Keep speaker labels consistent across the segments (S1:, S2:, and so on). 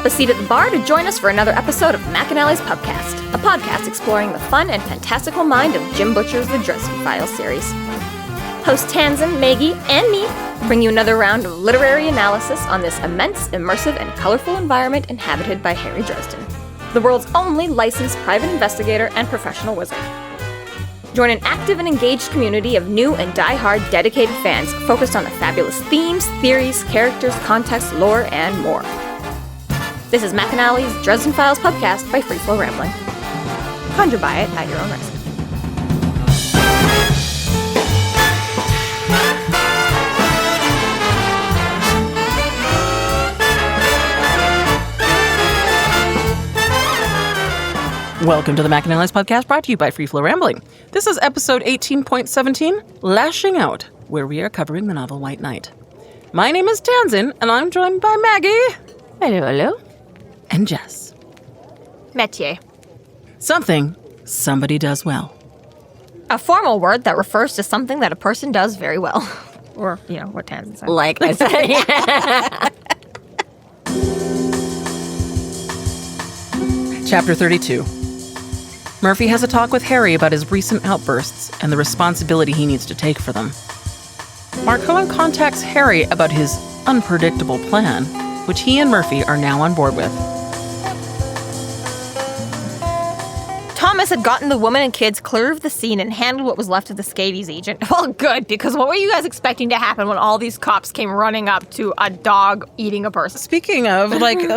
S1: up a seat at the bar to join us for another episode of McAnally's Pubcast, a podcast exploring the fun and fantastical mind of Jim Butcher's The Dresden Files series. Hosts Tanzan, Maggie, and me bring you another round of literary analysis on this immense, immersive, and colorful environment inhabited by Harry Dresden, the world's only licensed private investigator and professional wizard. Join an active and engaged community of new and die-hard dedicated fans focused on the fabulous themes, theories, characters, context, lore, and more. This is McAnally's Dresden Files Pubcast by Free Flow Rambling. Conjure by it at your own risk.
S2: Welcome to the McAnally's Podcast, brought to you by Free Flow Rambling. This is episode 18.17, Lashing Out, where we are covering the novel White Knight. My name is Tanzan, and I'm joined by Maggie.
S3: Hello.
S2: And Jess.
S1: Métier.
S2: Something somebody does well.
S1: A formal word that refers to something that a person does very well. Or, what Tanzan said.
S3: Like I said.
S2: Chapter 32. Murphy has a talk with Harry about his recent outbursts and the responsibility he needs to take for them. Marcone contacts Harry about his unpredictable plan, which he and Murphy are now on board with.
S1: Thomas had gotten the woman and kids clear of the scene and handled what was left of the scabies agent. Well, good, because what were you guys expecting to happen when all these cops came running up to a dog eating a person?
S2: Speaking of,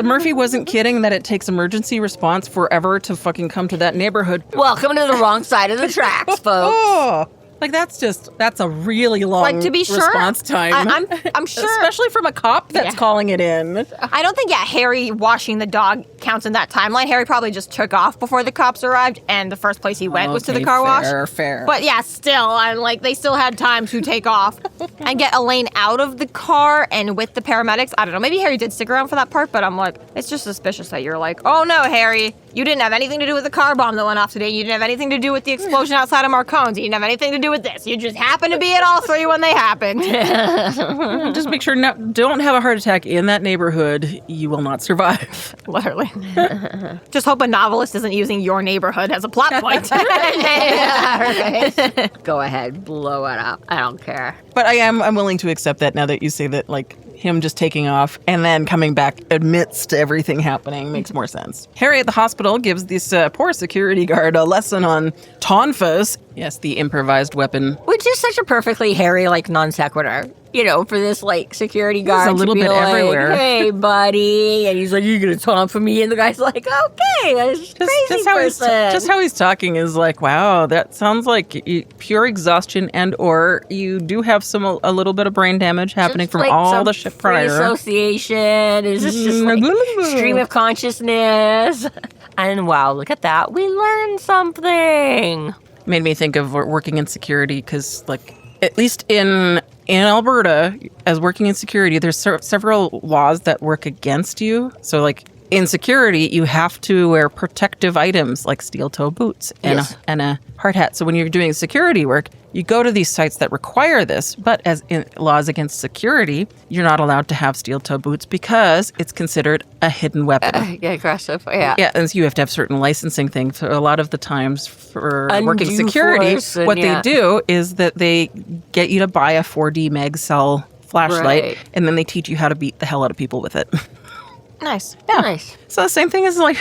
S2: Murphy wasn't kidding that it takes emergency response forever to fucking come to that neighborhood.
S3: Welcome to the wrong side of the tracks, folks.
S2: Oh, that's a really long
S1: to be sure,
S2: response time.
S1: I'm sure.
S2: Especially from a cop that's calling it in.
S1: I don't think, Harry washing the dog counts in that timeline. Harry probably just took off before the cops arrived, and the first place he went was to the car wash.
S2: Fair.
S1: But still, they still had time to take off and get Elaine out of the car and with the paramedics. I don't know, maybe Harry did stick around for that part, but I'm like, it's just suspicious that you're like, oh no, Harry, you didn't have anything to do with the car bomb that went off today. You didn't have anything to do with the explosion outside of Marcone's. You didn't have anything to do with this. You just happened to be at all three when they happened.
S2: Just make sure don't have a heart attack in that neighborhood. You will not survive.
S1: Literally. Just hope a novelist isn't using your neighborhood as a plot point.
S3: Go ahead, blow it up. I don't care.
S2: But I'm willing to accept that now that you say that, him just taking off and then coming back amidst everything happening makes more sense. Harry at the hospital gives this poor security guard a lesson on tonfas. Yes, the improvised weapon.
S3: Which is such a perfectly Harry, non sequitur. For this, security guard.
S2: It's a little bit everywhere.
S3: Hey, buddy. And he's like, you're going to talk for me? And the guy's like, okay, that's crazy person.
S2: Just how he's talking is wow, that sounds like pure exhaustion, and or you do have a little bit of brain damage happening from all the shit prior.
S3: Association. Is this just stream of consciousness? And wow, look at that. We learned something.
S2: Made me think of working in security because, at least in Alberta, as working in security, there's several laws that work against you. So, in security, you have to wear protective items like steel-toe boots and a hard hat. So when you're doing security work, you go to these sites that require this. But as in laws against security, you're not allowed to have steel-toe boots because it's considered a hidden weapon.
S3: Aggressive, yeah.
S2: Yeah, and so you have to have certain licensing things. So a lot of the times for working security, what they do is that they get you to buy a 4D meg cell flashlight, and then they teach you how to beat the hell out of people with it.
S1: Nice.
S2: Yeah.
S3: Nice.
S2: So the same thing is another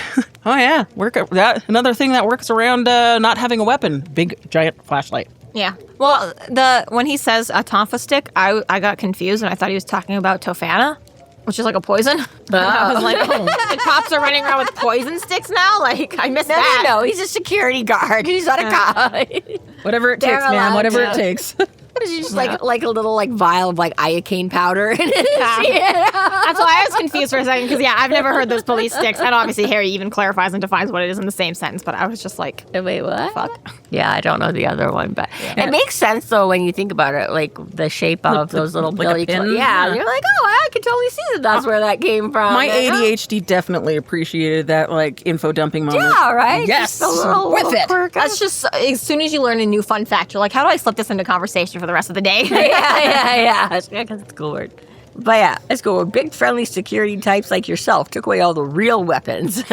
S2: thing that works around not having a weapon. Big, giant flashlight.
S1: Yeah. Well, when he says a tonfa stick, I got confused and I thought he was talking about tofana, which is like a poison. I was like, the cops are running around with poison sticks now? I missed that.
S3: No, he's a security guard. He's not a cop.
S2: Whatever it takes, man. Whatever it takes.
S3: What is he, just like a little vial of iocane powder in it?
S1: Yeah. That's why I was confused for a second, because I've never heard those police sticks. And obviously Harry even clarifies and defines what it is in the same sentence, but I was just like,
S3: wait, what?
S1: Fuck.
S3: Yeah, I don't know the other one, but it makes sense though when you think about it, the shape of those little billy
S2: pin.
S3: Yeah, you're like, oh, I can totally see that's where that came from.
S2: My ADHD definitely appreciated that info dumping moment.
S3: Yeah, right?
S2: Yes,
S3: just a little
S2: it.
S3: Quirk.
S1: That's just, as soon as you learn a new fun fact, you're like, how do I slip this into conversation for the rest of the day?
S3: Yeah. Because it's a cool word. But yeah, let's go. Big friendly security types like yourself took away all the real weapons.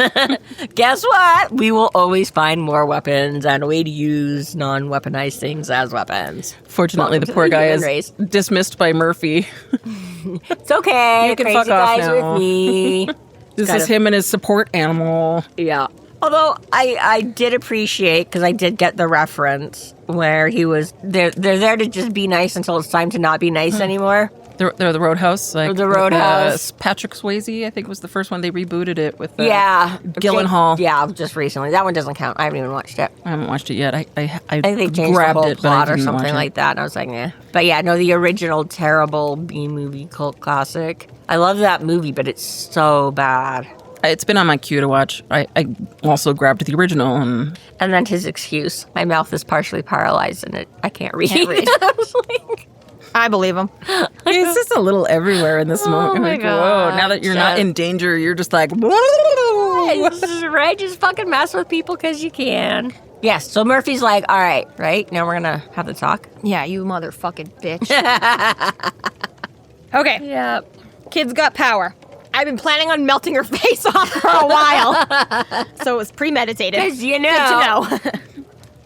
S3: Guess what? We will always find more weapons and a way to use non-weaponized things as weapons.
S2: Fortunately,
S3: Welcome
S2: the
S3: to
S2: poor
S3: the
S2: guy
S3: human
S2: is
S3: race.
S2: dismissed by Murphy.
S3: It's okay.
S2: You can
S3: Crazy
S2: fuck off
S3: guys
S2: now.
S3: with me.
S2: This
S3: Kind
S2: is
S3: of-
S2: him and his support animal.
S3: Yeah. Although I did appreciate, because I did get the reference where he was, they're there to just be nice until it's time to not be nice anymore.
S2: They're the Roadhouse. Like
S3: The Roadhouse.
S2: Patrick Swayze, I think, was the first one. They rebooted it with
S3: Yeah.
S2: Gyllenhaal.
S3: Yeah, just recently. That one doesn't count. I haven't even watched it.
S2: I haven't watched it yet. I
S3: I think they changed
S2: grabbed
S3: the whole
S2: it, but I
S3: plot or
S2: didn't watch
S3: something
S2: it.
S3: like that. And I was like, eh. But yeah, no, the original terrible B-movie cult classic. I love that movie, but it's so bad.
S2: It's been on my queue to watch. I also grabbed the original. And
S3: And then his excuse, my mouth is partially paralyzed and I can't read.
S1: Can't read.
S3: I was like,
S1: I believe him.
S2: it's just a little everywhere in this moment.
S3: my
S2: Like, whoa, now that
S3: God,
S2: you're not
S3: just-
S2: in danger, you're just like,
S3: right? Just fucking mess with people because you can. Yes, so Murphy's like, all right? Now we're going to have the talk.
S1: Yeah, you motherfucking bitch. Okay,
S3: Yep.
S1: kid's got power. I've been planning on melting her face off for a while. So it was premeditated.
S3: Because you
S1: Good to know.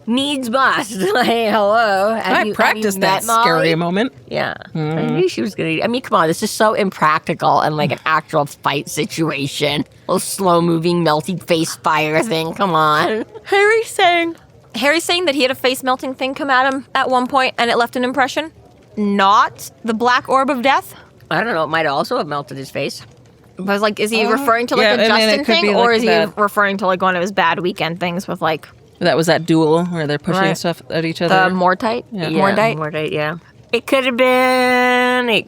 S3: needs must. Like, hello.
S2: I practiced that scary moment.
S3: Yeah. I knew she was going to. I mean, come on. This is so impractical and like an actual fight situation. A little slow moving, melting face fire thing. Come on.
S1: Harry's saying that he had a face melting thing come at him at one point and it left an impression. Not the black orb of death.
S3: I don't know. It might also have melted his face.
S1: But I was like, is he referring to like
S2: yeah,
S1: a
S2: I mean,
S1: Justin
S2: it could
S1: thing,
S2: be
S1: or
S2: like
S1: is he
S2: that.
S1: referring to like one of his bad weekend things with like
S2: That was that duel where they're pushing
S1: Right.
S2: stuff at each
S1: the
S2: other.
S1: Mortite?
S2: Yeah.
S1: Mordite?
S3: Mordite, yeah. It could have been a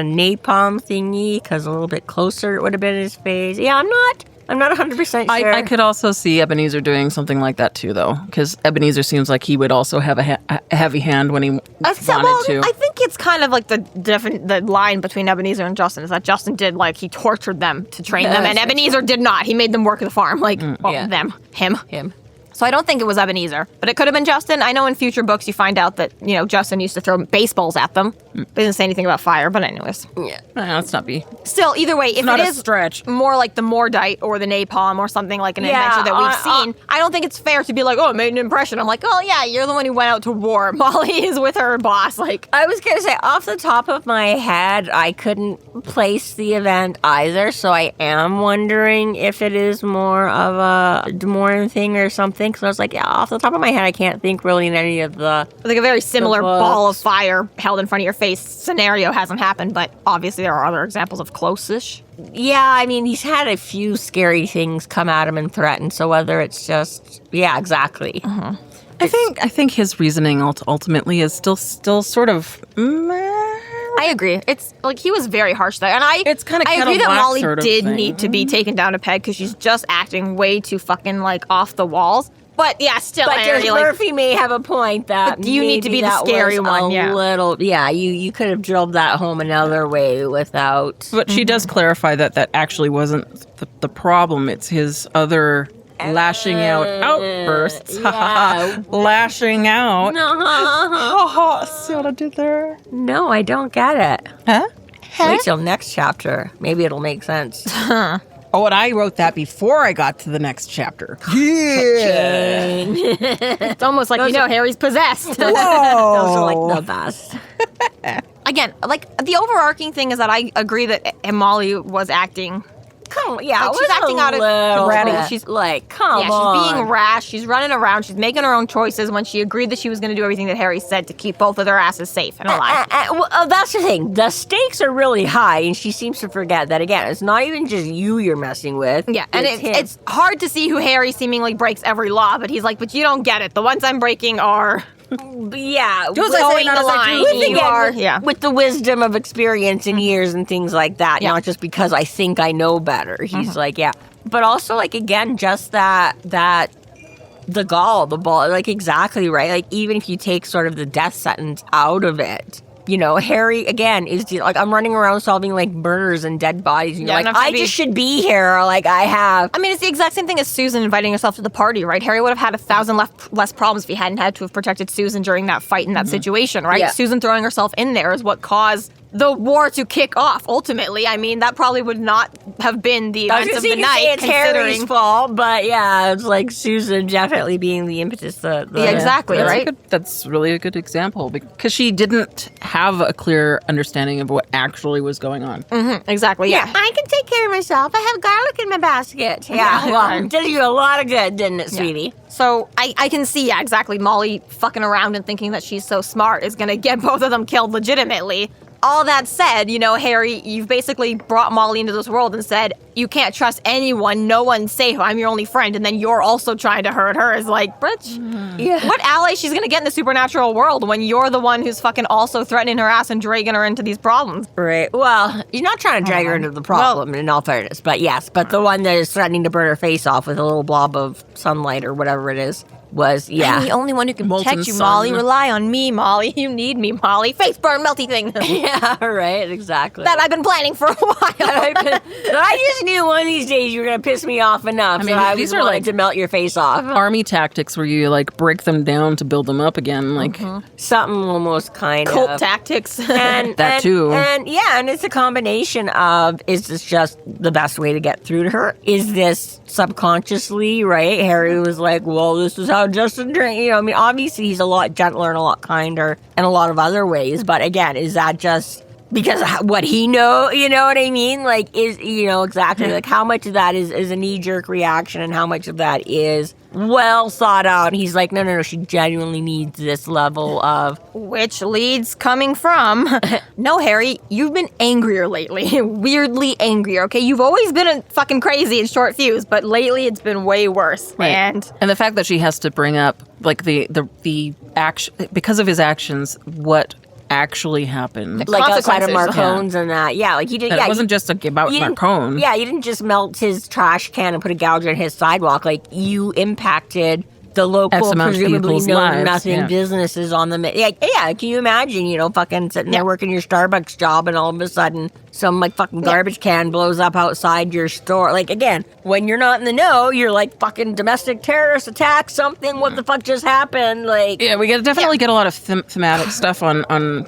S3: napalm thingy, because a little bit closer it would have been his face. Yeah, I'm not 100% sure.
S2: I could also see Ebenezer doing something like that too, though, because Ebenezer seems like he would also have a heavy hand when he wanted to.
S1: I think it's kind of like the line between Ebenezer and Justin is that Justin did like he tortured them to train them, and Ebenezer did not. He made them work the farm, like
S3: Yeah.
S1: him. So I don't think it was Ebenezer, but it could have been Justin. I know in future books you find out that Justin used to throw baseballs at them. Doesn't say anything about fire, but anyways.
S3: Yeah.
S2: Let's not be.
S1: Still, either way, if
S2: not
S1: it
S2: a
S1: is
S2: stretch.
S1: more like the Mordite or the napalm or something like an adventure that we've seen, I don't think it's fair to be like, oh, it made an impression. I'm like, oh yeah, you're the one who went out to war. Molly is with her boss. Like,
S3: I was going to say, off the top of my head, I couldn't place the event either, so I am wondering if it is more of a Demoran thing or something, because I was like, yeah, off the top of my head, I can't think really in any of the...
S1: like a very similar
S3: books.
S1: ball of fire held in front of your face scenario hasn't happened, but obviously there are other examples of close-ish.
S3: Yeah, I mean, he's had a few scary things come at him and threaten, so whether it's just... Yeah, exactly.
S2: I think his reasoning ultimately is still sort of.
S1: I agree. It's like he was very harsh there, and
S2: It's kinda
S1: I agree that
S2: Cadillac
S1: Molly
S2: sort of
S1: did
S2: thing.
S1: need to be taken down a peg because she's just acting way too fucking like off the walls. But yeah, still,
S3: But
S1: Harry,
S3: just
S1: like,
S3: Murphy may have a point that
S1: But you need to
S3: maybe
S1: be the
S3: that
S1: scary
S3: was
S1: one,
S3: a
S1: yeah.
S3: little, you could have drilled that home another way without.
S2: But she does clarify that actually wasn't the problem. It's his other lashing out outbursts.
S3: yeah.
S2: Lashing out.
S3: No,
S2: See what I did there?
S3: no, I don't get it.
S2: Huh?
S3: Wait till next chapter. Maybe it'll make sense.
S2: Oh, and I wrote that before I got to the next chapter. Yeah.
S1: it's almost like Harry's possessed.
S3: Those are like the best.
S1: Again, like the overarching thing is that I agree that Molly was acting.
S3: Come on, yeah,
S1: Like,
S3: it
S1: she's
S3: was
S1: acting
S3: a
S1: out of
S3: little
S1: bratty.
S3: bit.
S1: She's-
S3: like, come
S1: Yeah,
S3: on.
S1: she's being rash. She's running around. She's making her own choices when she agreed that she was going to do everything that Harry said to keep both of their asses safe and alive.
S3: Well, that's the thing. The stakes are really high, and she seems to forget that, again, it's not even just you're messing with.
S1: Yeah, and
S3: him.
S1: it's hard to see who Harry seemingly breaks every law, but he's like, but you don't get it. The ones I'm breaking are
S3: Yeah,
S1: Do as I say, not as I do.
S3: with,
S1: You
S3: again,
S1: are-
S3: with,
S1: yeah.
S3: with the wisdom of experience and years and things like that,
S1: Yeah.
S3: not just because I think I know better. He's like, yeah, but also like again, just that the ball, like exactly right. Like even if you take sort of the death sentence out of it. Harry, again, is like, I'm running around solving, like, murders and dead bodies. And you're
S1: Yeah,
S3: like,
S1: and I'm
S3: I just should be here. Like, I have.
S1: I mean, it's the exact same thing as Susan inviting herself to the party, right? Harry would have had 1,000 less problems if he hadn't had to have protected Susan during that fight in that situation, right?
S3: Yeah.
S1: Susan throwing herself in there is what caused the war to kick off, ultimately. I mean, that probably would not have been the events of the night,
S3: it's Harry's
S1: considering...
S3: fault, but yeah, it's like Susan definitely being the impetus.
S1: Yeah, exactly, right?
S2: That's really a good example because she didn't have a clear understanding of what actually was going on.
S1: Exactly, yeah.
S3: I can take care of myself. I have garlic in my basket. Yeah, well, it did you a lot of good, didn't it, sweetie?
S1: So I can see, yeah, exactly, Molly fucking around and thinking that she's so smart is going to get both of them killed legitimately. All that said, Harry, you've basically brought Molly into this world and said, you can't trust anyone, no one's safe, I'm your only friend, and then you're also trying to hurt her. Is like, bitch, what ally she's gonna get in the supernatural world when you're the one who's fucking also threatening her ass and dragging her into these problems?
S3: Right. Well, you're not trying to drag her into the problem, in all fairness, but yes, but the one that is threatening to burn her face off with a little blob of sunlight or whatever it is. I'm
S1: the only one who can
S2: Molten
S1: protect you,
S2: sun.
S1: Molly. Rely on me, Molly. You need me, Molly. Face burn, melty thing.
S3: Yeah, right, exactly.
S1: That I've been planning for a while.
S3: I just knew one of these days you were going to piss me off enough.
S2: I mean,
S3: I
S2: these
S3: was
S2: are
S3: like to melt your face off.
S2: Army tactics where you like break them down to build them up again, like
S3: Something almost kind
S1: Cult
S3: of.
S1: tactics.
S3: And,
S2: That too.
S3: And yeah, and it's a combination of, is this just the best way to get through to her? Is this subconsciously, right? Harry was like, well, this is how Justin drinks. I mean, obviously he's a lot gentler and a lot kinder in a lot of other ways. But again, is that just because of what he know? You know what I mean? Like, exactly. Like, how much of that is a knee-jerk reaction and how much of that is well thought out? And he's like, no, she genuinely needs this level of...
S1: Which leads coming from, no, Harry, you've been angrier lately. Weirdly angrier, okay? You've always been a fucking crazy and short fuse, but lately it's been way worse.
S2: Right.
S1: And
S2: the fact that she has to bring up like the action because of his actions, what actually happened.
S3: Like outside of
S1: Consequences.
S3: Marcone's and that. Yeah, like he did.
S2: And
S3: Yeah,
S2: it wasn't just about
S3: you didn't-
S2: Marcone.
S3: Yeah, you didn't just melt his trash can and put a gouge on his sidewalk. Like, you impacted the local,
S2: X amount of
S3: presumably
S2: people's
S3: known
S2: lives,
S3: nothing
S2: yeah.
S3: businesses on the... Yeah, can you imagine, fucking sitting there working your Starbucks job and all of a sudden some, like, fucking garbage can blows up outside your store. Like, again, when you're not in the know, you're like, fucking domestic terrorist attack, something, what the fuck just happened? Like...
S2: Yeah, we definitely get a lot of thematic stuff on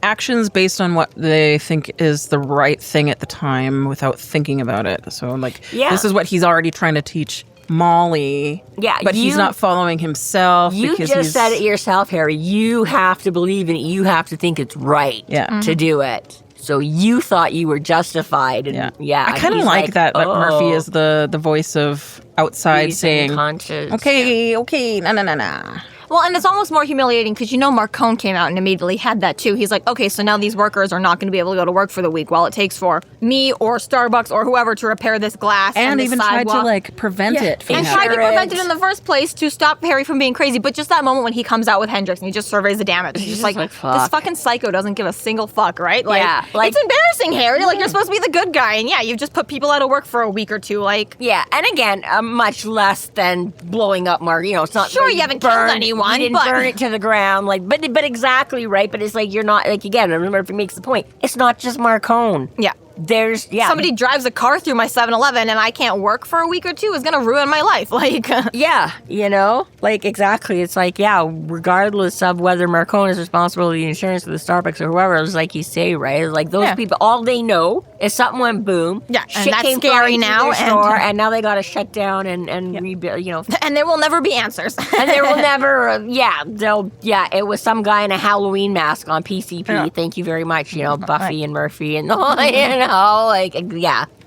S2: actions based on what they think is the right thing at the time without thinking about it. So, like, this is what he's already trying to teach Molly.
S3: Yeah,
S2: but he's not following himself.
S3: You
S2: because
S3: just
S2: he's,
S3: said it yourself, Harry. You have to believe in it. You have to think it's right to do it. So you thought you were justified. And
S2: I kind of like that Murphy is the voice of outside saying,
S3: conscious.
S2: okay, nah.
S1: Well, and it's almost more humiliating because Marcone came out and immediately had that too. He's like, okay, so now these workers are not going to be able to go to work for the week while it takes for me or Starbucks or whoever to repair this glass and this
S2: even
S1: sidewalk.
S2: tried to like prevent it from
S1: and
S2: happening.
S1: tried to prevent it in the first place to stop Harry from being crazy. But just that moment when he comes out with Hendrix and he just surveys the damage, he's just like,
S3: fuck.
S1: this fucking psycho doesn't give a single fuck, right? Like,
S3: like
S1: it's embarrassing, Harry. Like, you're supposed to be the good guy, and you've just put people out of work for a week or two. Like,
S3: and again, much less than blowing up Mark. It's not
S1: sure
S3: like
S1: you haven't killed anyone,
S3: you didn't
S1: but
S3: burn it to the ground, like, but exactly right. But it's like you're not like again. Remember, if he makes the point, it's not just Marcone.
S1: Yeah.
S3: There's
S1: somebody drives a car through my 7-Eleven and I can't work for a week or two is gonna ruin my life. Like,
S3: like exactly. It's like regardless of whether Marcone is responsible for the insurance of the Starbucks or whoever, it's like you say, right? It's like those people, all they know is something went boom.
S1: Yeah, and
S3: shit
S1: that's
S3: came
S1: scary
S3: flying
S1: now,
S3: through their store, and now they got to shut down and rebuild.
S1: And there will never be answers.
S3: And there will never. It was some guy in a Halloween mask on PCP.
S1: Yeah.
S3: Thank you very much. Buffy and Murphy and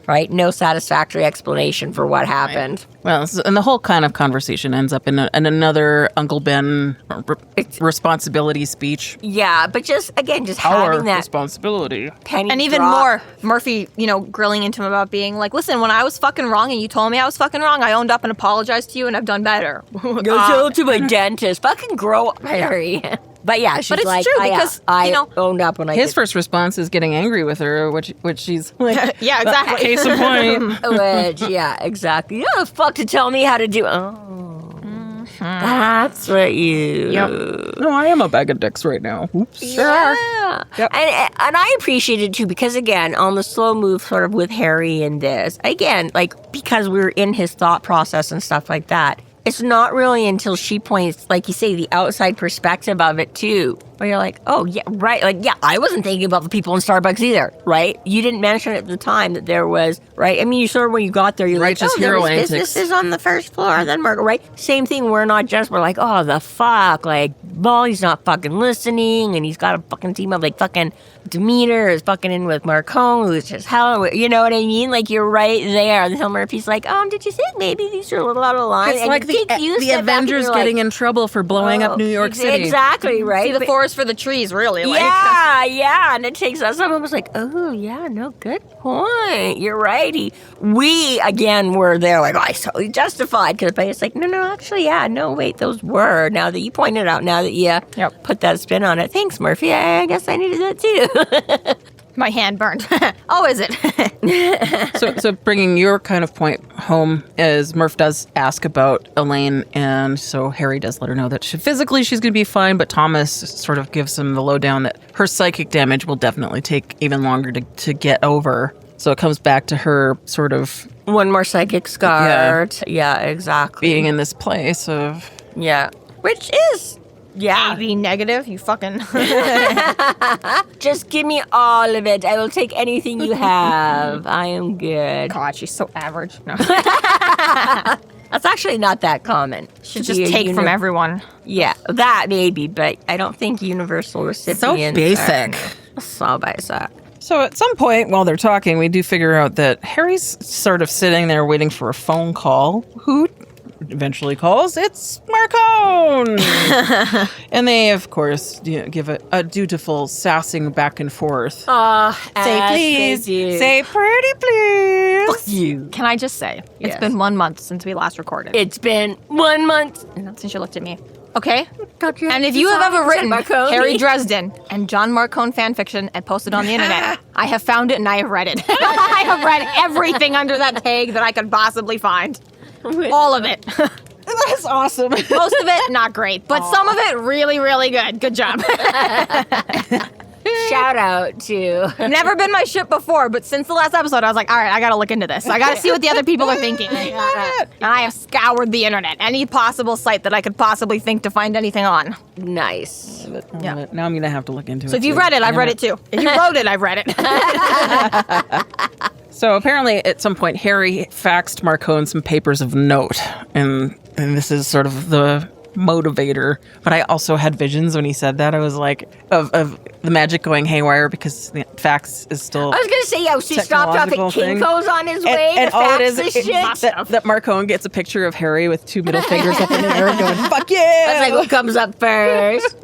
S3: right? No satisfactory explanation for what happened.
S2: Well, and the whole kind of conversation ends up in another Uncle Ben responsibility speech.
S3: Yeah, but just having that
S2: responsibility.
S3: penny
S1: And even
S3: drop.
S1: more, Murphy, grilling into him about being like, listen, when I was fucking wrong and you told me I was fucking wrong, I owned up and apologized to you and I've done better.
S3: Go show it to my dentist. Fucking grow up, Harry. But yeah, she's
S1: But it's
S3: like,
S1: true because,
S3: I owned up when I
S2: His first response is getting angry with her, which she's like,
S1: yeah, exactly.
S2: case in point.
S3: Which, exactly. You know the fuck to tell me how to do. That's what you.
S2: No, I am a bag of dicks right now. Oops.
S3: Yeah.
S2: Yep.
S3: And I appreciate it too because again, on the slow move sort of with Harry and this, again, like because we were in his thought process and stuff like that, it's not really until she points, like you say, the outside perspective of it too, where you're like, oh yeah, right, like yeah, I wasn't thinking about the people in Starbucks either, right? You didn't mention at the time that there was, right? I mean, you sort of when you got there, you're like, oh, there was this is on the first floor, then Marco, right? Same thing. We're like, oh the fuck, like Molly's not fucking listening, and he's got a fucking team of like fucking Demeter is fucking in with Marcone, who's just hell, you know what I mean? Like you're right there. And Hill Murphy's like, did you think maybe these are a little out of line?
S2: It's
S3: and
S2: like the Avengers getting in trouble for blowing up New York City.
S3: Exactly, right?
S1: See the forest for the trees, really. Like.
S3: Yeah. And it takes us. Someone was like, oh, yeah, no, good point. You're right. We, again, were there like, oh, it's totally justified. But it's like, no, actually, yeah, no, wait, those were. Now that you pointed out, now that you put that spin on it. Thanks, Murphy. I guess I needed that too.
S1: My hand burned. Oh, is it?
S2: So bringing your kind of point home is Murph does ask about Elaine, and so Harry does let her know that physically she's going to be fine, but Thomas sort of gives him the lowdown that her psychic damage will definitely take even longer to get over. So it comes back to her sort of...
S3: One more psychic scar. Yeah, exactly.
S2: Being in this place of...
S3: Yeah. Which is... Yeah.
S1: AB negative, you fucking...
S3: Just give me all of it. I will take anything you have. I am good.
S1: God, she's so average. No.
S3: That's actually not that common.
S1: Should just take from everyone.
S3: Yeah, that maybe, but I don't think universal recipients
S2: so basic.
S3: So basic.
S2: So at some point while they're talking, we do figure out that Harry's sort of sitting there waiting for a phone call. Who eventually calls? It's Marcone! And they, of course, give a dutiful sassing back and forth.
S1: Say please. Say pretty please.
S3: Fuck you.
S1: Can I just say, it's been 1 month since we last recorded.
S3: It's been 1 month.
S1: Since you looked at me. Okay? And if you have ever written Harry Dresden and John Marcone fanfiction and posted on the internet, I have found it and I have read it. I have read everything under that tag that I could possibly find. All of it.
S2: That's awesome.
S1: Most of it, not great. But some of it, really, really good. Good job.
S3: Shout out to...
S1: Never been my ship before, but since the last episode, I was like, all right, I gotta look into this. I gotta see what the other people are thinking. And I have scoured the internet. Any possible site that I could possibly think to find anything on.
S3: Nice.
S2: Yeah. Now I'm going to have to look into it.
S1: So if you've read it, I've read it too. If you wrote it, I've read it.
S2: So apparently at some point, Harry faxed Marcone some papers of note. And this is sort of the motivator. But I also had visions when he said that. I was like, of the magic going haywire because the fax is still...
S3: I was going to say, so he stopped off at Kinko's on his way to
S2: all
S3: fax
S2: it is
S3: this shit.
S2: That Marcone gets a picture of Harry with two middle fingers up in the air going, fuck yeah!
S3: I was like, what comes up first?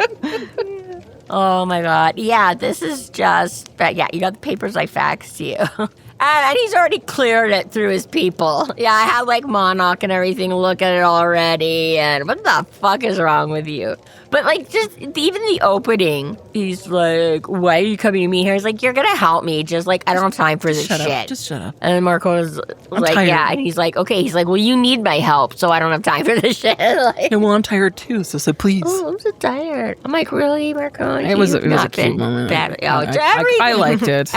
S3: Oh my God. Yeah, this is just... Yeah, you got the papers I faxed you. And he's already cleared it through his people. Yeah, I had like Monarch and everything look at it already. And what the fuck is wrong with you? But like, just even the opening, he's like, why are you coming to me here? He's like, you're going to help me. Just like, I don't have time for this shit.
S2: Just shut up.
S3: And then Marco's like, tired. Yeah. And he's like, okay. He's like, well, you need my help, so I don't have time for this shit. Like,
S2: yeah, well, I'm tired too, so please.
S3: Oh, I'm so tired. I'm like, really, Marcone?
S2: It was a cute moment. I liked it.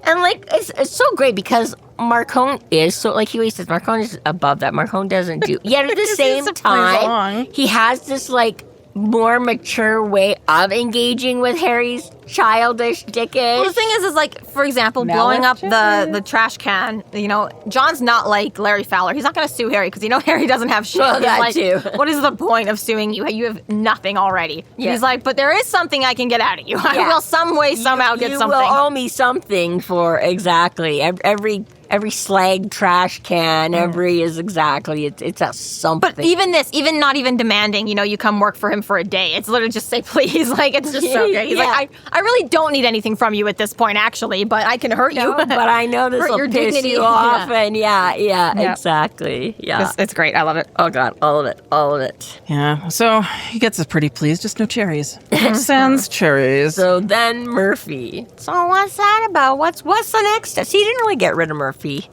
S3: And like, it's so great because Marcone is so, like he always says, Marcone is above that. Marcone doesn't do. Yet at the same time, he has this like more mature way of engaging with Harry's childish dickish.
S1: Well, the thing is like, for example, blowing up the trash can, you know, John's not like Larry Fowler. He's not going to sue Harry because, you know, Harry doesn't have shit.
S3: Well, that
S1: like,
S3: too.
S1: What is the point of suing you? You have nothing already. Yeah. He's like, but there is something I can get out of you. I will some way, somehow get something.
S3: You will owe me something for exactly every slag trash can, it's a something.
S1: But even not even demanding, you know, you come work for him for a day. It's literally just say please. Like, it's just so great. He's like, I really don't need anything from you at this point, actually, but I can hurt you.
S3: But I know this will piss dignity. You off. And exactly. Yeah.
S1: It's great. I love it.
S3: Oh, God. All of it.
S2: Yeah. So he gets us pretty pleased. Just no cherries. Sans cherries.
S3: So then Murphy. So what's that about? What's the next step? So he didn't really get rid of Murphy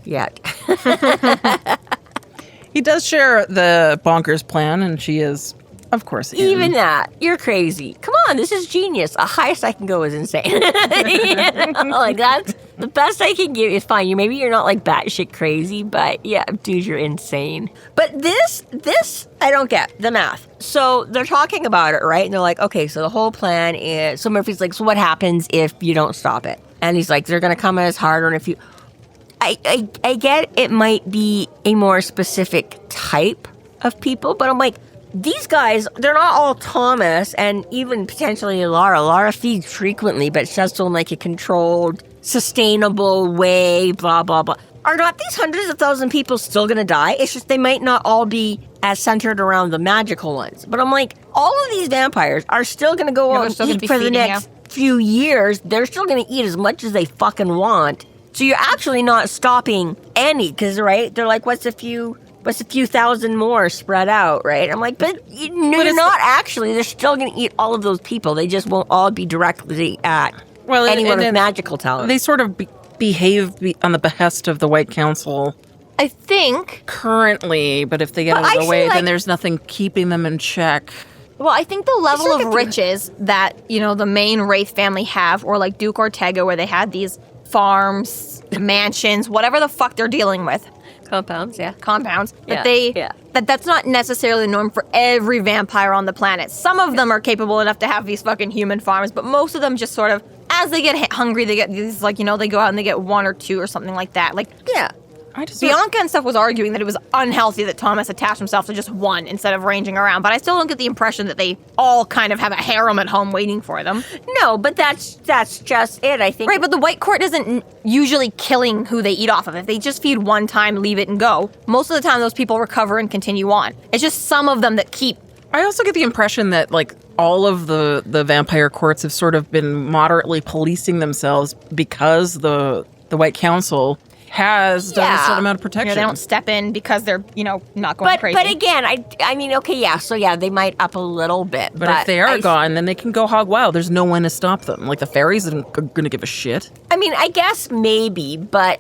S3: yet.
S2: He does share the bonkers plan, and she is, of course,
S3: even that. You're crazy. Come on, this is genius. The highest I can go is insane. Like The best I can give is fine. Maybe you're not like batshit crazy, but yeah, dude, you're insane. But this, I don't get the math. So they're talking about it, right? And they're like, okay, so the whole plan is, so Murphy's like, so what happens if you don't stop it? And he's like, they're going to come at us harder. And if you, I get it might be a more specific type of people, but I'm like, these guys, they're not all Thomas and even potentially Lara. Lara feeds frequently, but she does so in like a controlled, sustainable way, blah, blah, blah. Are not these hundreds of thousand people still going to die? It's just they might not all be as centered around the magical ones. But I'm like, all of these vampires are still going to go on and eat for the next few years. They're still going to eat as much as they fucking want. So you're actually not stopping any, because, right, they're like, what's a few thousand more spread out, right? I'm like, but you're not actually. They're still going to eat all of those people. They just won't all be directly at anyone with magical talent.
S2: They sort of behave on the behest of the White Council.
S1: I think
S2: currently, but if they get out of the way, then there's nothing keeping them in check.
S1: Well, I think the level of riches that, the main Wraith family have, or like Duke Ortega, where they had these farms, mansions, whatever the fuck they're dealing with.
S3: Compounds.
S1: That's not necessarily the norm for every vampire on the planet. Some of them are capable enough to have these fucking human farms, but most of them just sort of, as they get hungry, they get these, they go out and they get one or two or something like that. Bianca and stuff was arguing that it was unhealthy that Thomas attached himself to just one instead of ranging around, but I still don't get the impression that they all kind of have a harem at home waiting for them.
S3: No, but that's just it, I think.
S1: Right, but the White Court isn't usually killing who they eat off of. If they just feed one time, leave it and go, most of the time those people recover and continue on. It's just some of them that keep.
S2: I also get the impression that, all of the vampire courts have sort of been moderately policing themselves because the White Council has done a certain amount of protection.
S1: They don't step in because they're, not going crazy.
S3: But again, I mean, okay, yeah, so yeah, they might up a little bit.
S2: But if they are gone, then they can go hog wild. There's no one to stop them. The fairies aren't going to give a shit.
S3: I mean, I guess maybe, but,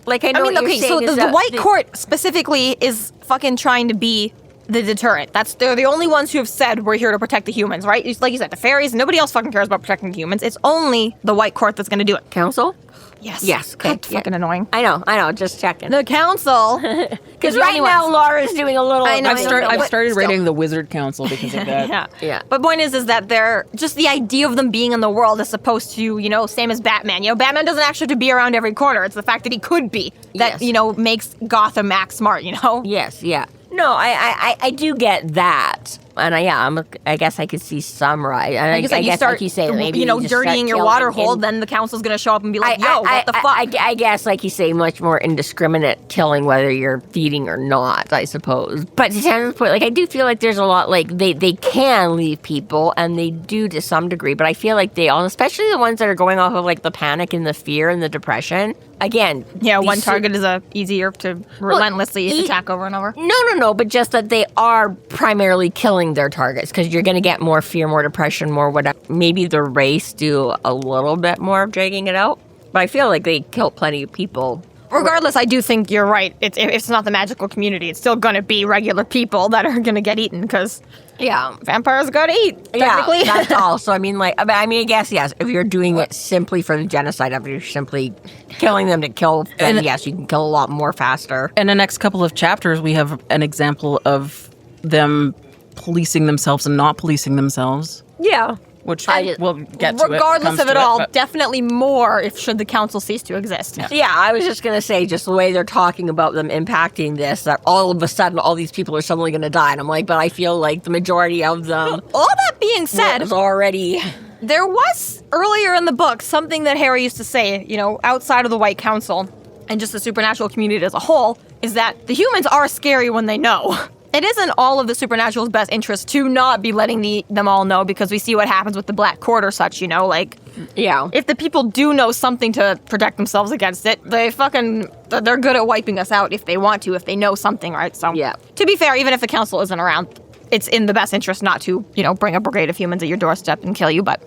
S3: I know what you're saying.
S1: So the White Court specifically is fucking trying to be the deterrent. They're the only ones who have said we're here to protect the humans, right? Like you said, the fairies, nobody else fucking cares about protecting the humans. It's only the White Court that's going to do it.
S3: Council?
S1: Yes.
S3: Okay.
S1: That's fucking annoying.
S3: I know, just checking.
S1: The council.
S3: Because right now Laura's doing a little...
S2: I've started rating the Wizard Council because of that.
S1: Yeah. But point is that they're just the idea of them being in the world as opposed to, same as Batman. Batman doesn't actually have to be around every corner. It's the fact that he could be that, makes Gotham act smart,
S3: Yes, yeah. No, I do get that. And I guess I could see some right. And I guess like you say, maybe
S1: dirtying your water hole, then the council's going to show up and be like, what the fuck?
S3: I guess, like you say, much more indiscriminate killing, whether you're feeding or not, I suppose. But to Tannen's point, I do feel like there's a lot, they can leave people, and they do to some degree, but I feel like they all, especially the ones that are going off of, the panic and the fear and the depression, again...
S1: Yeah, one target is easier to relentlessly attack over and over.
S3: No, but just that they are primarily killing their targets, because you're going to get more fear, more depression, more whatever. Maybe the race do a little bit more of dragging it out, but I feel like they kill plenty of people.
S1: Regardless, I do think you're right. It's not the magical community. It's still going to be regular people that are going to get eaten, because vampires got to eat, technically.
S3: Yeah, that's all. So, I guess, yes, if you're doing it simply for the genocide, if you're simply killing them to kill, then yes, you can kill a lot more faster.
S2: In the next couple of chapters, we have an example of them policing themselves and not policing themselves.
S1: Yeah.
S2: Which we'll get to.
S1: Regardless of it all, definitely more should the council cease to exist.
S3: Yeah, I was just going to say, just the way they're talking about them impacting this, that all of a sudden all these people are suddenly going to die. And I'm like, but I feel like the majority of them...
S1: All that being said...
S3: was already...
S1: There was, earlier in the book, something that Harry used to say, outside of the White Council, and just the supernatural community as a whole, is that the humans are scary when they know. It isn't all of the Supernatural's best interest to not be letting them all know, because we see what happens with the Black Court or such,
S3: Yeah.
S1: If the people do know something to protect themselves against it, they're good at wiping us out if they want to, if they know something, right? So, to be fair, even if the council isn't around, it's in the best interest not to, bring a brigade of humans at your doorstep and kill you, but...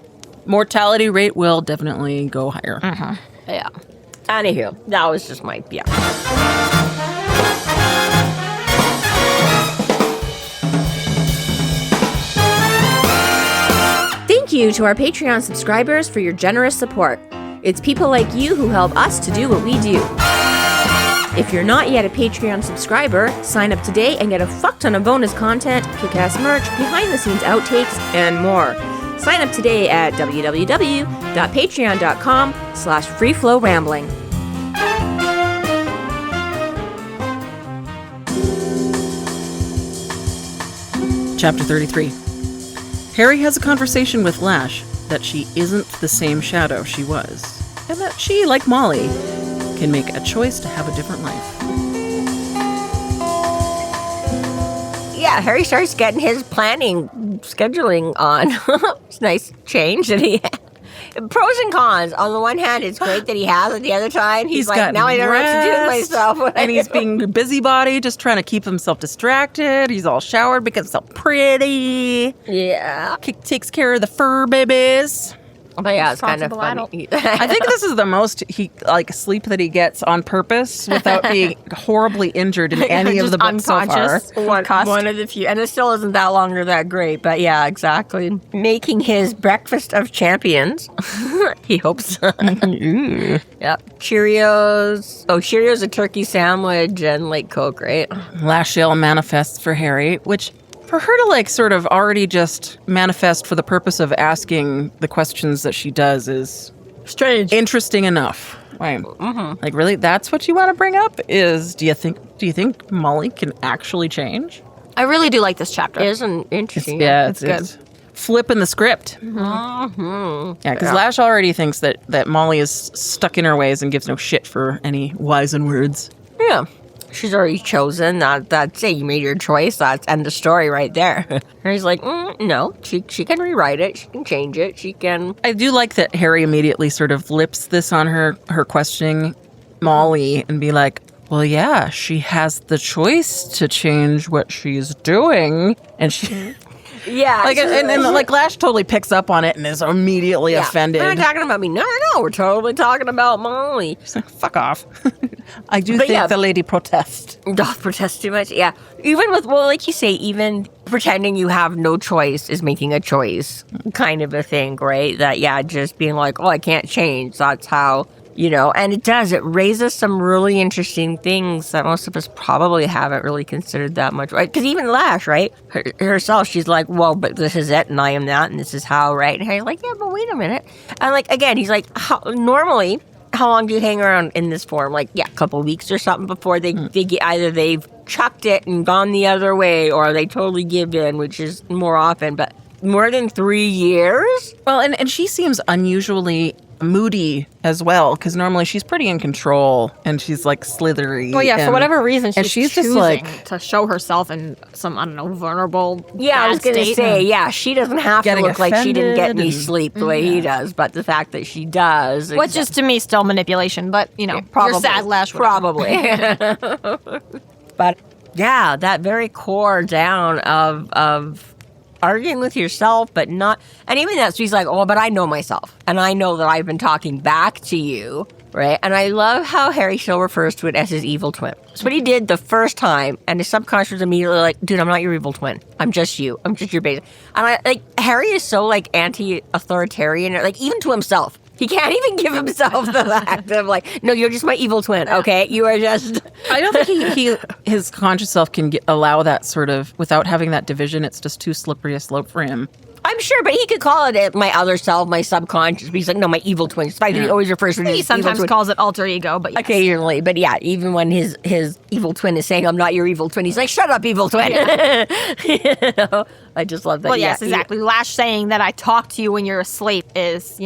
S2: Mortality rate will definitely go higher.
S1: Mm-hmm.
S3: Yeah. Anywho, that was just my... Yeah.
S4: Thank you to our Patreon subscribers for your generous support. It's people like you who help us to do what we do. If you're not yet a Patreon subscriber, sign up today and get a fuck ton of bonus content, kick-ass merch, behind-the-scenes outtakes, and more. Sign up today at www.patreon.com/freeflowrambling.
S2: Chapter 33. Harry has a conversation with Lash that she isn't the same shadow she was, and that she, like Molly, can make a choice to have a different life.
S3: Yeah, Harry starts getting his scheduling on. It's a nice change that he had. Pros and cons. On the one hand, it's great that he has it. The other time, he's like, now I don't know what to do with myself.
S2: And he's being a busybody, just trying to keep himself distracted. He's all showered because he's all pretty.
S3: Yeah.
S2: Takes care of the fur babies.
S3: But yeah, it's kind of funny.
S2: I think this is the most sleep that he gets on purpose without being horribly injured in any of the books so far.
S3: One of the few, and it still isn't that long or that great. But yeah, exactly. Making his breakfast of champions. He hopes. Yep. Cheerios. Oh, Cheerios, a turkey sandwich, and like Coke, right?
S2: Lash manifests for Harry, which, for her to sort of already just manifest for the purpose of asking the questions that she does is
S3: strange,
S2: interesting enough. Right?
S3: Mm-hmm.
S2: Really, that's what you want to bring up? Is do you think Molly can actually change?
S1: I really do like this chapter.
S3: Isn't interesting?
S2: It's good.
S3: It's
S2: flipping the script.
S3: Mm-hmm.
S2: Yeah, because Lash already thinks that Molly is stuck in her ways and gives no shit for any wizened words.
S3: Yeah. She's already chosen. That's it. You made your choice. That's end of story right there. And he's like, no, she can rewrite it. She can change it. She can.
S2: I do like that Harry immediately sort of flips this on her questioning Molly and be like, well, yeah, she has the choice to change what she's doing. And she...
S3: Yeah.
S2: And Lash totally picks up on it and is immediately offended.
S3: We're not talking about me. No. We're totally talking about Molly.
S2: She's like, fuck off. I think the lady protests.
S3: Don't protest too much. Yeah. Even with, like you say, even pretending you have no choice is making a choice kind of a thing, right? That, just being like, I can't change. That's how... and it does. It raises some really interesting things that most of us probably haven't really considered that much, right? Because even Lash, right? Herself, she's like, well, but this is it, and I am that, and this is how, right? And Harry's like, yeah, but wait a minute. And again, he's like, normally, how long do you hang around in this form? A couple weeks or something before they get, either they've chucked it and gone the other way, or they totally give in, which is more often, but more than 3 years?
S2: Well, and she seems unusually moody as well, because normally she's pretty in control and she's slithery.
S1: Well, yeah, for whatever reason, she's
S2: choosing
S1: just to show herself in some, I don't know, vulnerable.
S3: Yeah, I was going to say, she doesn't have to look like she didn't get any sleep the way he does, but the fact that she does.
S1: Which is to me still manipulation, but,
S3: probably.
S1: You're sad, Lash.
S3: Probably. But yeah, that very core down of arguing with yourself, but not, and even that, so he's like, but I know myself, and I know that I've been talking back to you, right? And I love how Harry still refers to it as his evil twin. It's what he did the first time, and his subconscious was immediately like, dude, I'm not your evil twin. I'm just you. I'm just your base. And Harry is so anti-authoritarian, even to himself. He can't even give himself the fact of no, you're just my evil twin, okay? You are just...
S2: I don't think his conscious self can allow that sort of, without having that division, it's just too slippery a slope for him.
S3: I'm sure, but he could call it my other self, my subconscious. But he's like, no, my evil twin. Despite he always refers to it as
S1: he sometimes
S3: evil twin.
S1: calls it alter ego, but yes.
S3: Occasionally. But yeah, even when his evil twin is saying, I'm not your evil twin, he's like, shut up, evil twin. I just love that.
S1: Well, yes, exactly. Lash saying that I talk to you when you're asleep is,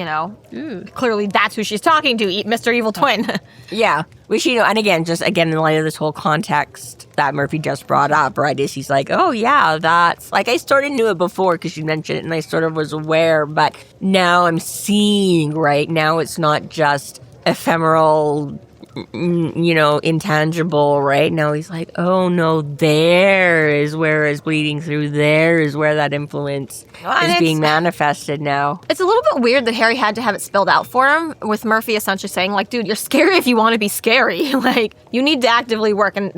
S1: clearly that's who she's talking to, Mr. Evil Twin.
S3: Yeah. Which, and again, in light of this whole context that Murphy just brought up, right, is he's like, oh, yeah, that's, I sort of knew it before because you mentioned it and I sort of was aware, but now I'm seeing, right, now it's not just ephemeral, intangible, right? Now he's like, oh, no, there is where it's bleeding through, there is where that influence is being manifested now.
S1: It's a little bit weird that Harry had to have it spelled out for him, with Murphy essentially saying, dude, you're scary if you want to be scary. You need to actively work, and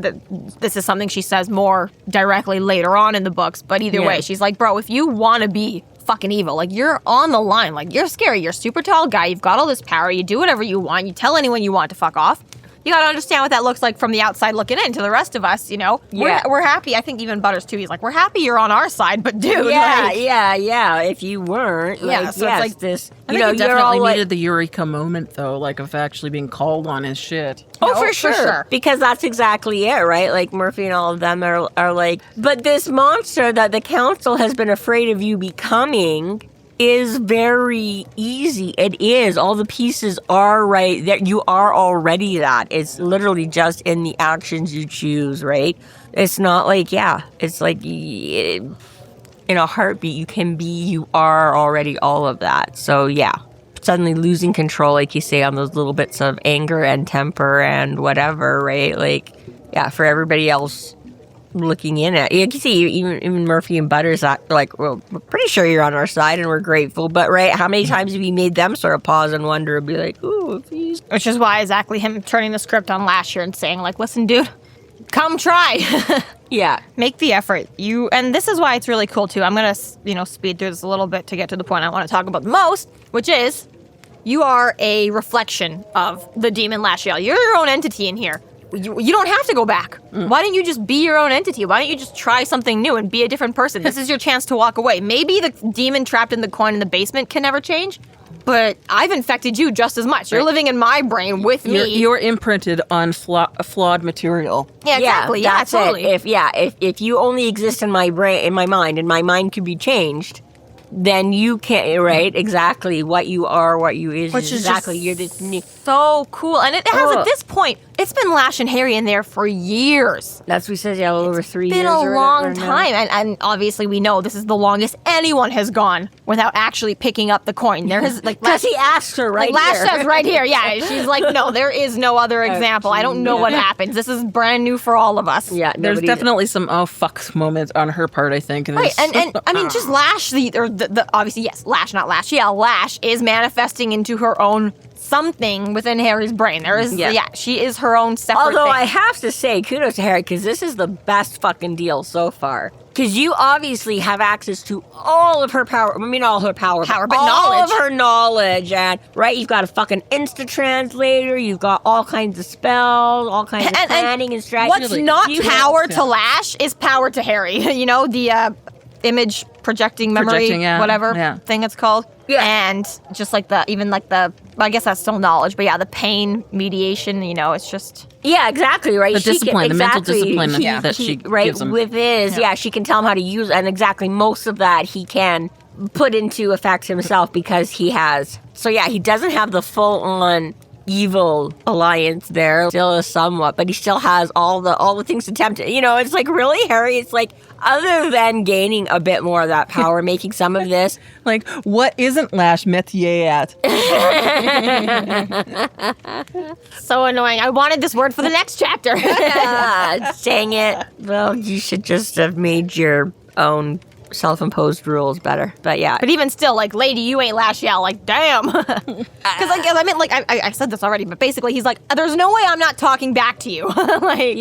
S1: this is something she says more directly later on in the books, but either way, she's like, bro, if you want to be fucking evil. Like, you're on the line. Like, you're scary. You're a super tall guy. You've got all this power. You do whatever you want. You tell anyone you want to fuck off. You gotta understand what that looks like from the outside looking in to the rest of us, you know?
S3: Yeah.
S1: We're happy. I think even Butters, too, he's like, we're happy you're on our side, but dude,
S3: Yeah. If you weren't,
S1: Yeah, so it's like
S3: this,
S2: I
S3: you
S2: think
S3: know,
S2: it
S3: you're
S2: definitely
S3: all like,
S2: needed the Eureka moment, though, like of actually being called on his shit.
S3: oh,
S1: No,
S3: for sure.
S1: for sure.
S3: Because that's exactly it, right? Like Murphy and all of them are like, but this monster that the council has been afraid of you becoming is very easy. It is. All the pieces are right there. You are already that. It's literally just in the actions you choose, right? It's not like, it's like in a heartbeat, you are already all of that. So, yeah. Suddenly losing control, like you say, on those little bits of anger and temper and whatever, right? Like, yeah, for everybody else looking in at you can see even Murphy and Butters are like, well, we're pretty sure you're on our side and we're grateful, but right, how many times have you made them sort of pause and wonder and be like, ooh, if he's...
S1: Which is why exactly him turning the script on Lash here and saying, like, listen, dude, come try.
S3: Yeah.
S1: Make the effort. And this is why it's really cool, too. I'm going to, speed through this a little bit to get to the point I want to talk about the most, which is you are a reflection of the demon Lashiel. You're your own entity in here. You don't have to go back. Why don't you just be your own entity? Why don't you just try something new and be a different person? This is your chance to walk away. Maybe the demon trapped in the coin in the basement can never change, but I've infected you just as much. You're living in my brain with me.
S2: You're imprinted on flawed material.
S1: Yeah, exactly. Yeah,
S3: that's
S1: totally.
S3: It. If you only exist in my brain, in my mind, and my mind could be changed, then you can't, right? Exactly. What you are, what you is
S1: Which is
S3: exactly.
S1: just
S3: You're this new.
S1: so cool. And it has, at this point, it's been Lash and Harry in there for years.
S3: That's what we said, yeah, over 3 years.
S1: It's been a
S3: or
S1: long
S3: whatever now.
S1: time. And obviously we know this is the longest anyone has gone without actually picking up the coin. There has, like,
S3: Because he asked her right
S1: Lash
S3: here.
S1: says right here, yeah. She's like, no, there is no other example. I don't know what happens. This is brand new for all of us.
S3: Yeah,
S2: There's
S3: nobody-
S2: definitely some oh fuck moments on her part, I think.
S1: Right, and I mean, just Lash, the obviously, yes, Lash, not Lash. Yeah, Lash is manifesting into her own something within Harry's brain. There is, she is her own separate
S3: Although
S1: thing.
S3: I have to say, kudos to Harry, because this is the best fucking deal so far. Because you obviously have access to all of her power. I mean, all her power,
S1: but
S3: all
S1: knowledge.
S3: of her knowledge. And, right, you've got a fucking Insta-translator. You've got all kinds of spells, all kinds of planning and strategy.
S1: What's not power to Lash is power to Harry. You know, the image projecting memory, whatever thing it's called.
S3: Yeah.
S1: And just like I guess that's still knowledge, but the pain mediation, it's just...
S3: Yeah, exactly, right?
S2: The discipline, the mental discipline that she gives him.
S3: With his, she can tell him how to use it, and exactly most of that he can put into effect himself because he has. So he doesn't have the full-on evil alliance there, still is somewhat, but he still has all the things to tempt it. It's like, really, Harry? It's like, other than gaining a bit more of that power, making some of this.
S2: Like, what isn't Lash métier at?
S1: So annoying. I wanted this word for the next chapter.
S3: Dang it. Well, you should just have made your own self-imposed rules better. But
S1: But even still, like, lady, you ain't Lashiel. Like, damn. Because, I said this already, but basically he's like, there's no way I'm not talking back to you. Like,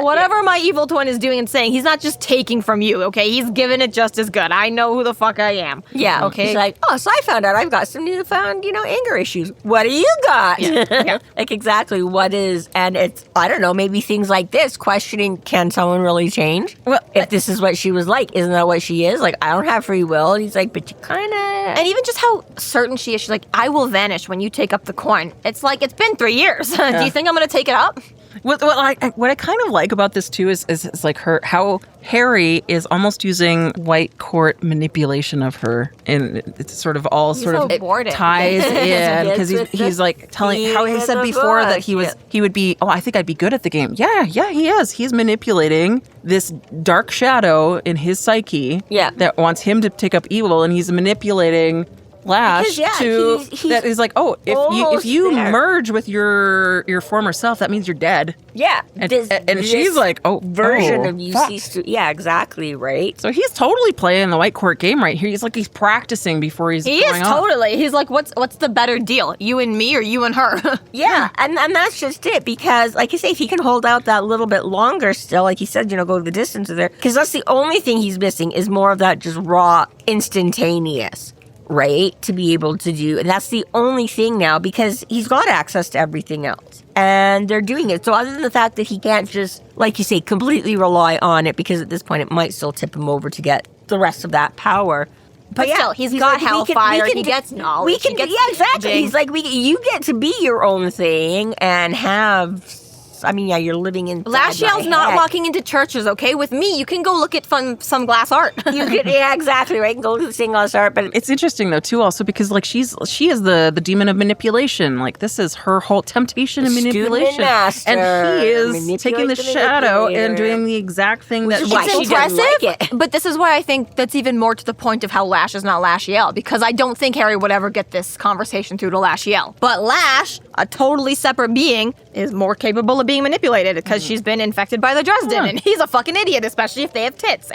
S1: whatever my evil twin is doing and saying, he's not just taking from you, okay? He's giving it just as good. I know who the fuck I am.
S3: Yeah.
S1: Okay?
S3: He's like, so I found out I've got some newfound, anger issues. What do you got?
S1: Yeah.
S3: Like, exactly what is, and it's, I don't know, maybe things like this, questioning, can someone really change?
S2: Well,
S3: if this is what she was like, isn't that what she is? Like, I don't have free will. And he's like, but you kind of...
S1: And even just how certain she is. She's like, I will vanish when you take up the coin. It's like, it's been 3 years. Do you think I'm going to take it up?
S2: What I kind of like about this too is like how Harry is almost using white court manipulation of her, and it's sort of all
S1: He's
S2: sort
S1: so
S2: of
S1: bored.
S2: ties in because he's like telling how he said before that he would be. Oh, I think I'd be good at the game. Yeah, he is. He's manipulating this dark shadow in his psyche that wants him to take up evil, and he's manipulating Lash
S3: Because, he's
S2: that is like, oh, if you
S3: there.
S2: merge with your former self, that means you're dead.
S3: Yeah.
S2: And she's like,
S3: version of you
S2: fuck.
S3: cease to. Yeah, exactly, right?
S2: So he's totally playing the white court game right here. He's like, he's practicing before he's
S1: He is
S2: going off.
S1: totally. He's like, what's the better deal? You and me or you and her?
S3: Yeah, and that's just it. Because, like I say, if he can hold out that little bit longer still, like he said, go the distance there. Because that's the only thing he's missing is more of that just raw, instantaneous, right? To be able to do. And that's the only thing now because he's got access to everything else. And they're doing it. So other than the fact that he can't just, like you say, completely rely on it, because at this point it might still tip him over to get the rest of that power.
S1: But still, he's got hellfire. He gets knowledge.
S3: Exactly. He's like, you get to be your own thing and have. I mean, yeah, you're living in.
S1: Lashiel's not walking into churches, okay? With me, you can go look at some glass art.
S3: Yeah, exactly, right? Go look at the stained glass art. But
S2: It's interesting though too, also because like she is the demon of manipulation. Like this is her whole temptation and manipulation,
S3: master,
S2: and he is taking the shadow and doing the exact thing that
S3: why
S1: It's
S3: she doesn't
S1: impressive,
S3: like it.
S1: but this is why I think that's even more to the point of how Lash is not Lashiel, because I don't think Harry would ever get this conversation through to Lashiel. But Lash, a totally separate being, is more capable of being manipulated because she's been infected by the Dresden, and he's a fucking idiot, especially if they have tits.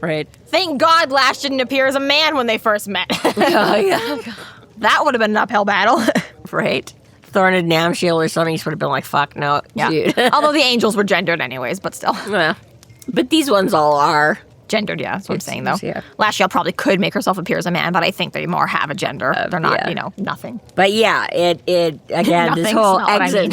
S2: right.
S1: Thank God Lash didn't appear as a man when they first met. That would have been an uphill battle.
S3: right, throwing a Namshield or something, he would have been like, "Fuck no, dude."
S1: Although the angels were gendered anyways, but still.
S3: Yeah. But these ones all are.
S1: Gendered, yeah, that's what I'm saying, though.
S3: Yeah.
S1: Lashiel probably could make herself appear as a man, but I think they more have a gender. They're not,
S3: yeah.
S1: Nothing.
S3: But yeah, it again, this
S1: Nothing's
S3: whole
S1: not what I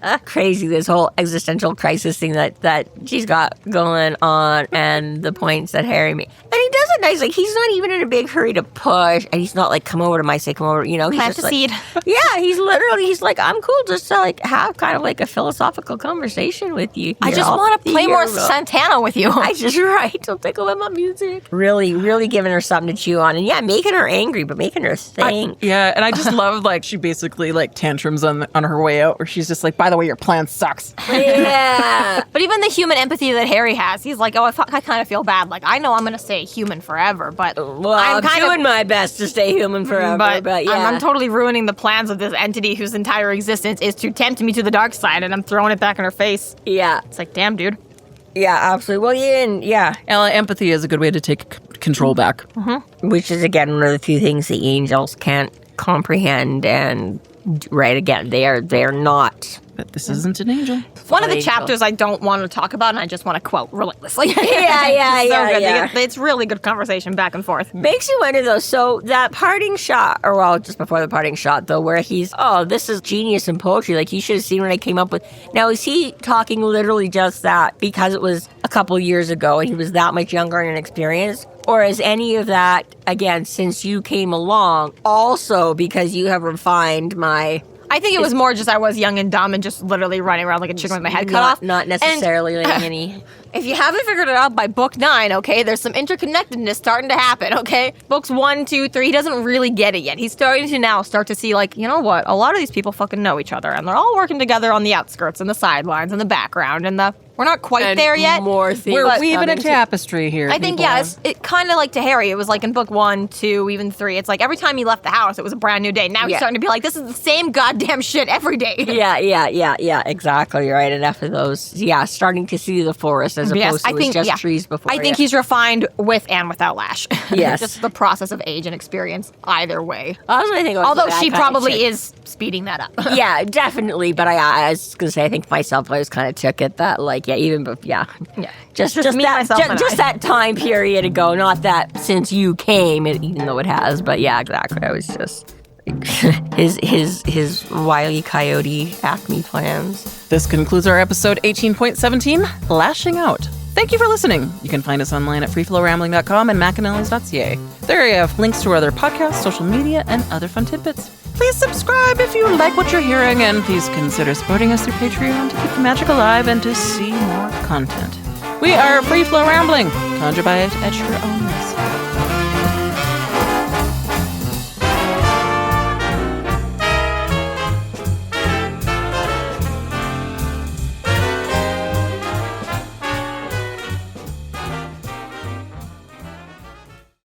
S1: mean.
S3: crazy, this whole existential crisis thing that she's got going on, and the points that Harry made. And he does it nice. Like, he's not even in a big hurry to push, and he's not like, come over to my say, come over, He's
S1: Plant
S3: just
S1: a
S3: like,
S1: seed.
S3: Yeah, he's like, I'm cool just to like have kind of like a philosophical conversation with you.
S1: I just want to play more Santana with you.
S3: Don't think about my music. Really, really giving her something to chew on. And yeah, making her angry, but making her think.
S2: And I just love like she basically like tantrums on her way out, where she's just like, by the way, your plan sucks.
S3: Yeah.
S1: But even the human empathy that Harry has, he's like, I kind of feel bad. Like, I know I'm going to stay human forever, but
S3: I'm doing my best to stay human forever. But yeah.
S1: I'm totally ruining the plans of this entity whose entire existence is to tempt me to the dark side, and I'm throwing it back in her face.
S3: Yeah.
S1: It's like, damn, dude.
S3: Yeah, absolutely. Well, yeah.
S2: Empathy is a good way to take control back.
S3: Mm-hmm. Which is, again, one of the few things the angels can't comprehend. And, right, again, they're not.
S2: But this isn't an angel.
S1: One of the chapters I don't want to talk about, and I just want to quote relentlessly.
S3: Yeah.
S1: It's really good conversation back and forth.
S3: Makes you wonder, though, so that parting shot, or well, just before the parting shot, though, where he's, this is genius in poetry, like, you should have seen what I came up with. Now, is he talking literally just that because it was a couple years ago and he was that much younger and inexperienced? Or is any of that, again, since you came along, also because you have refined my...
S1: I think it was more just I was young and dumb and just literally running around like a chicken with my head cut off.
S3: Not necessarily like any...
S1: If you haven't figured it out by book 9, okay, there's some interconnectedness starting to happen, okay? Books 1, 2, 3, he doesn't really get it yet. He's starting to now start to see, like, you know what? A lot of these people fucking know each other, and they're all working together on the outskirts and the sidelines and the background and the... We're not quite there yet.
S3: More things.
S2: We're weaving a tapestry here.
S1: I think, it kind of like to Harry. It was like in book 1, 2, even 3. It's like every time he left the house, it was a brand new day. Now he's starting to be like, this is the same goddamn shit every day.
S3: Yeah, exactly, right. Enough of those, starting to see the forest as opposed to just trees before.
S1: I think he's refined with and without Lash.
S3: Yes.
S1: Just the process of age and experience either way.
S3: Although
S1: she probably is speeding that up.
S3: Yeah, definitely. But I was going to say, I think myself, I just kind of took it that, like, just me, myself, just that time period ago, not that since you came, even though it has. But yeah, exactly. I was just his Wile E. Coyote Acme plans.
S2: This concludes our episode 18.17, Lashing Out. Thank you for listening. You can find us online at freeflowrambling.com and McAnallys.ca. There you have links to our other podcasts, social media, and other fun tidbits. Please subscribe if you like what you're hearing, and please consider supporting us through Patreon to keep the magic alive and to see more content. We are Free Flow Rambling. Conjure by it at your own risk.